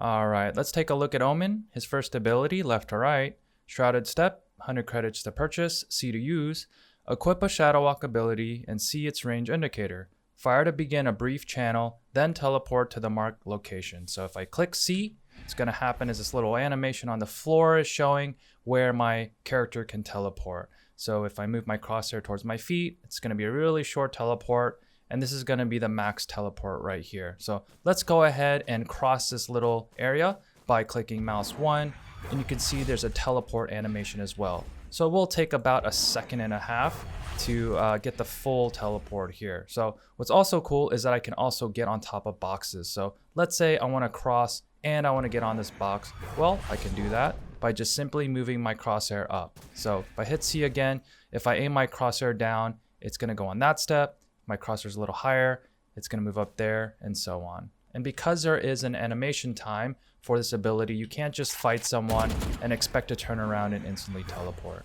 Alright, let's take a look at Omen. His first ability, left to right. Shrouded Step, 100 credits to purchase, C to use. Equip a Shadow Walk ability and see its range indicator. Fire to begin a brief channel, then teleport to the marked location. So if I click C, what's going to happen is this little animation on the floor is showing where my character can teleport. So if I move my crosshair towards my feet, it's going to be a really short teleport. And this is going to be the max teleport right here. So let's go ahead and cross this little area by clicking mouse 1. And you can see there's a teleport animation as well. So it will take about 1.5 seconds to get the full teleport here. So what's also cool is that I can also get on top of boxes. So let's say I want to cross and I want to get on this box. Well, I can do that by just simply moving my crosshair up. So if I hit C again, if I aim my crosshair down, it's going to go on that step. My crosshair is a little higher, it's going to move up there, and so on. And because there is an animation time for this ability, you can't just fight someone and expect to turn around and instantly teleport.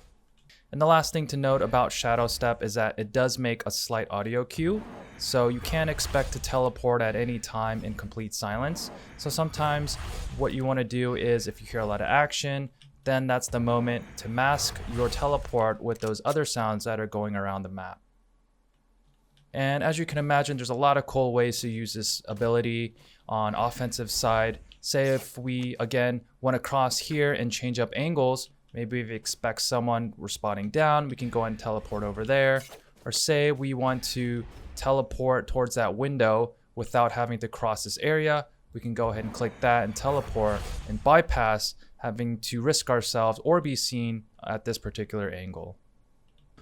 And the last thing to note about Shadow Step is that it does make a slight audio cue, so you can't expect to teleport at any time in complete silence. So sometimes what you want to do is, if you hear a lot of action, then that's the moment to mask your teleport with those other sounds that are going around the map. And as you can imagine, there's a lot of cool ways to use this ability on offensive side. Say if we, again, want to cross here and change up angles, maybe if we expect someone we're spotting down, we can go ahead and teleport over there. Or say we want to teleport towards that window without having to cross this area, we can go ahead and click that and teleport and bypass having to risk ourselves or be seen at this particular angle.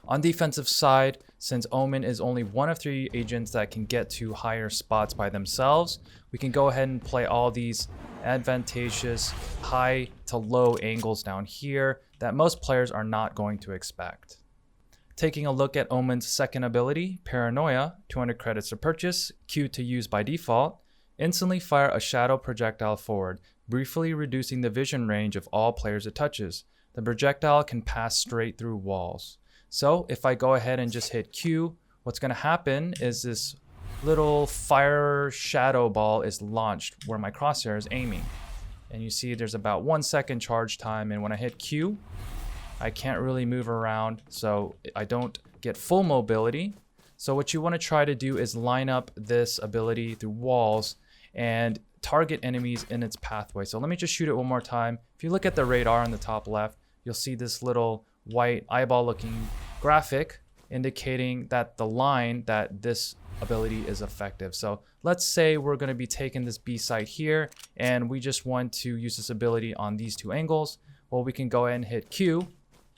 On defensive side, since Omen is only one of 3 agents that can get to higher spots by themselves, we can go ahead and play all these advantageous high to low angles down here that most players are not going to expect. Taking a look at Omen's second ability, Paranoia, 200 credits to purchase, Q to use by default. Instantly fire a shadow projectile forward, briefly reducing the vision range of all players it touches. The projectile can pass straight through walls. So if I go ahead and just hit Q, what's going to happen is this little fire shadow ball is launched where my crosshair is aiming. And you see there's about 1 second charge time, and when I hit Q, I can't really move around, so I don't get full mobility. So what you want to try to do is line up this ability through walls and target enemies in its pathway. So let me just shoot it one more time. If you look at the radar on the top left, you'll see this little white eyeball looking graphic indicating that the line that this ability is effective. So let's say we're going to be taking this B site here and we just want to use this ability on these 2 angles. Well, we can go ahead and hit Q,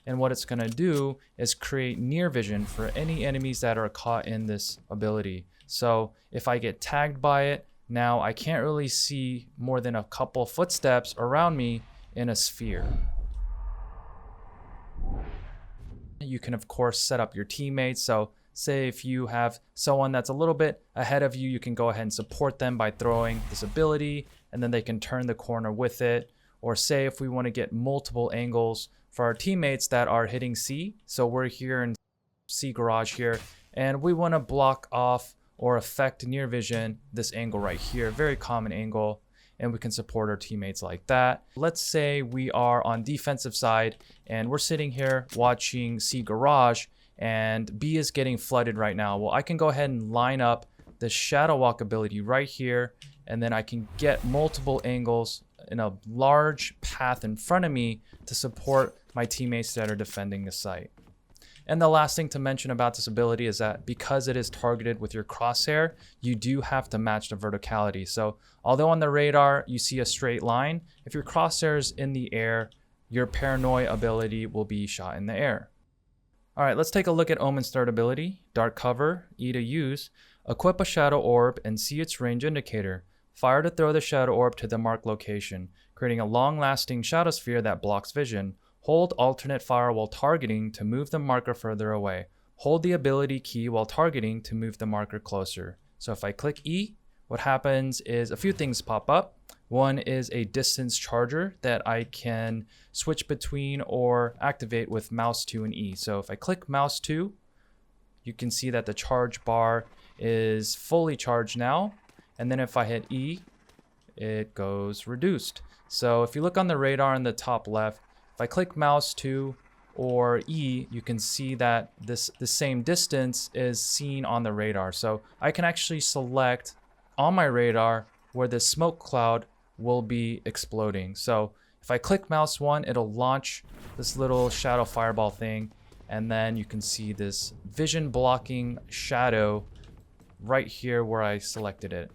and what it's going to do is create near vision for any enemies that are caught in this ability. So if I get tagged by it, now I can't really see more than a couple footsteps around me in a sphere. You can of course set up your teammates. So say if you have someone that's a little bit ahead of you, you can go ahead and support them by throwing this ability and then they can turn the corner with it. Or say if we want to get multiple angles for our teammates that are hitting C. So we're here in C garage here and we want to block off or affect near vision this angle right here, very common angle, and we can support our teammates like that. Let's say we are on defensive side and we're sitting here watching C garage and B is getting flooded right now. Well, I can go ahead and line up the shadow walk ability right here, and then I can get multiple angles in a large path in front of me to support my teammates that are defending the site. And the last thing to mention about this ability is that because it is targeted with your crosshair, you do have to match the verticality. So although on the radar you see a straight line, if your crosshair is in the air, your Paranoia ability will be shot in the air. All right, let's take a look at Omen's third ability, Dark Cover, E to use. Equip a shadow orb and see its range indicator. Fire to throw the shadow orb to the marked location, creating a long-lasting shadow sphere that blocks vision. Hold alternate fire while targeting to move the marker further away. Hold the ability key while targeting to move the marker closer. So if I click E, what happens is a few things pop up. One is a distance charger that I can switch between or activate with mouse 2 and E. So if I click mouse 2, you can see that the charge bar is fully charged now. And then if I hit E, it goes reduced. So if you look on the radar in the top left, if I click mouse 2 or E, you can see that the same distance is seen on the radar. So I can actually select on my radar where the smoke cloud will be exploding. So if I click mouse 1, it'll launch this little shadow fireball thing, and then you can see this vision blocking shadow right here where I selected it.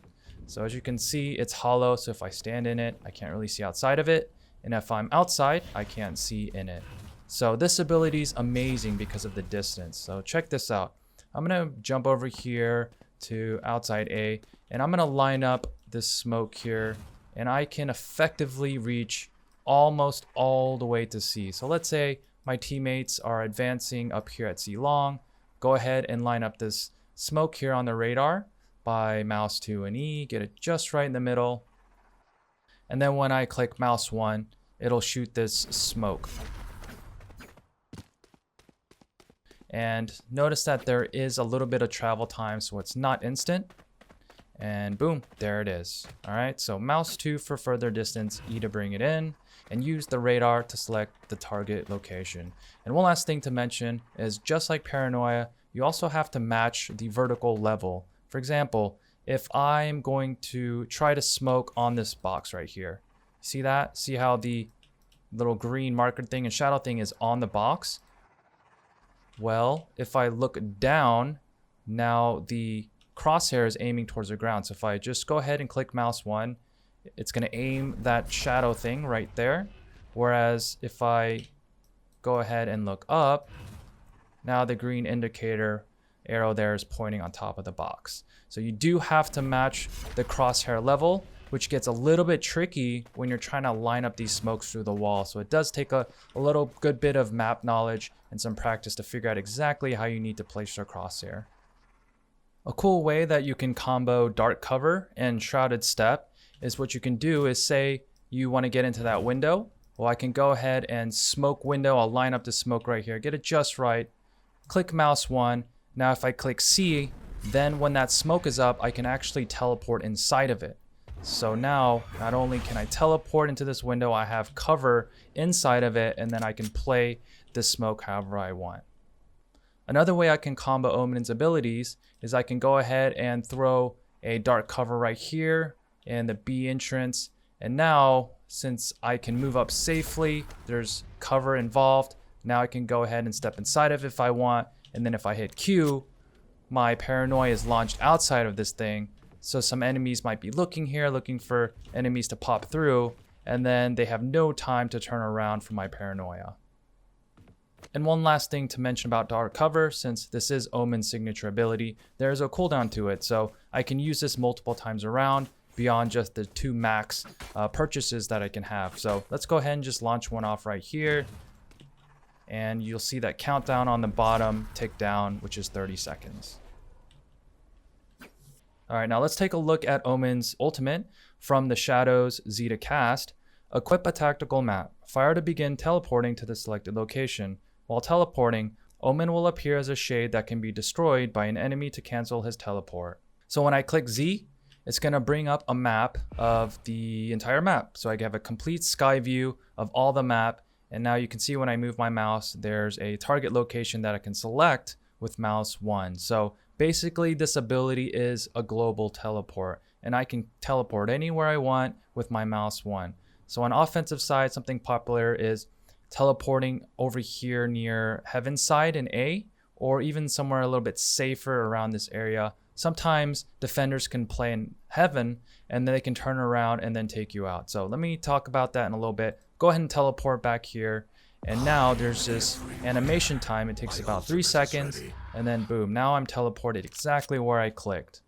So as you can see, it's hollow, so if I stand in it, I can't really see outside of it, and if I'm outside, I can't see in it. So this ability is amazing because of the distance. So check this out. I'm gonna jump over here to outside A, and I'm gonna line up this smoke here, and I can effectively reach almost all the way to C. So let's say my teammates are advancing up here at C long. Go ahead and line up this smoke here on the radar by mouse 2 and E, get it just right in the middle. And then when I click mouse 1, it'll shoot this smoke. And notice that there is a little bit of travel time, so it's not instant. And boom, there it is. All right, so mouse 2 for further distance, E to bring it in, and use the radar to select the target location. And one last thing to mention is, just like Paranoia, you also have to match the vertical level. For example, if I'm going to try to smoke on this box right here, see that? See how the little green marker thing and shadow thing is on the box? Well, if I look down, now the crosshair is aiming towards the ground. So if I just go ahead and click mouse 1, it's going to aim that shadow thing right there. Whereas if I go ahead and look up, now the green indicator arrow there is pointing on top of the box. So you do have to match the crosshair level, which gets a little bit tricky when you're trying to line up these smokes through the wall. So it does take a little good bit of map knowledge and some practice to figure out exactly how you need to place your crosshair. A cool way that you can combo dark cover and shrouded step is, what you can do is, say you want to get into that window. Well, I can go ahead and smoke window. I'll line up the smoke right here, get it just right, click mouse 1. Now if I click C, then when that smoke is up, I can actually teleport inside of it. So now, not only can I teleport into this window, I have cover inside of it, and then I can play the smoke however I want. Another way I can combo Omen's abilities is I can go ahead and throw a dark cover right here in the B entrance. And now, since I can move up safely, there's cover involved. Now I can go ahead and step inside of it if I want. And then if I hit Q, my Paranoia is launched outside of this thing. So some enemies might be looking here, looking for enemies to pop through, and then they have no time to turn around for my Paranoia. And one last thing to mention about dark cover, since this is Omen's signature ability, there's a cooldown to it. So I can use this multiple times around beyond just the 2 max purchases that I can have. So let's go ahead and just launch one off right here. And you'll see that countdown on the bottom tick down, which is 30 seconds. All right, now let's take a look at Omen's ultimate from the Shadows Z to cast. Equip a tactical map. Fire to begin teleporting to the selected location. While teleporting, Omen will appear as a shade that can be destroyed by an enemy to cancel his teleport. So when I click Z, it's going to bring up a map of the entire map. So I have a complete sky view of all the map. And now you can see when I move my mouse, there's a target location that I can select with mouse 1. So basically this ability is a global teleport, and I can teleport anywhere I want with my mouse 1. So on offensive side, something popular is teleporting over here near Heaven's Side in A, or even somewhere a little bit safer around this area. Sometimes defenders can play in Heaven and then they can turn around and then take you out. So let me talk about that in a little bit. Go ahead and teleport back here. And now there's this animation time. It takes about 3 seconds, and then boom, now I'm teleported exactly where I clicked.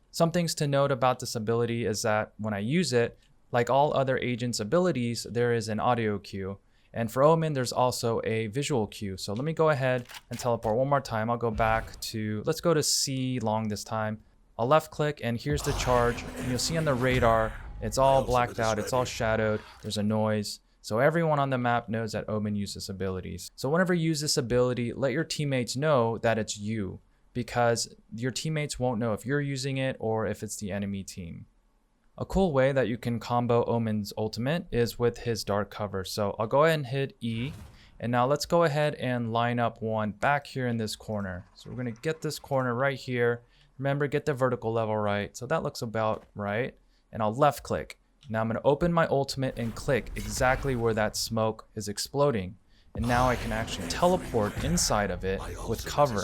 Some things to note about this ability is that when I use it, like all other agents' abilities, there is an audio cue. And for Omen, there's also a visual cue. So let me go ahead and teleport one more time. I'll go back to, let's go to C long this time. I'll left click, and here's the charge. And you'll see on the radar, it's all blacked out, it's all shadowed, there's a noise. So everyone on the map knows that Omen uses abilities. So whenever you use this ability, let your teammates know that it's you, because your teammates won't know if you're using it or if it's the enemy team. A cool way that you can combo Omen's ultimate is with his dark cover. So I'll go ahead and hit E. And now let's go ahead and line up one back here in this corner. So we're going to get this corner right here. Remember, get the vertical level right. So that looks about right. And I'll left click. Now I'm going to open my ultimate and click exactly where that smoke is exploding. And now I can actually teleport inside of it with cover.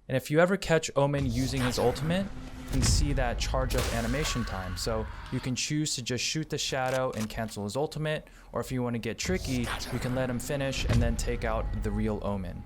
And if you ever catch Omen using his ultimate, you can see that charge up animation time. So you can choose to just shoot the shadow and cancel his ultimate, or if you want to get tricky, you can let him finish and then take out the real Omen.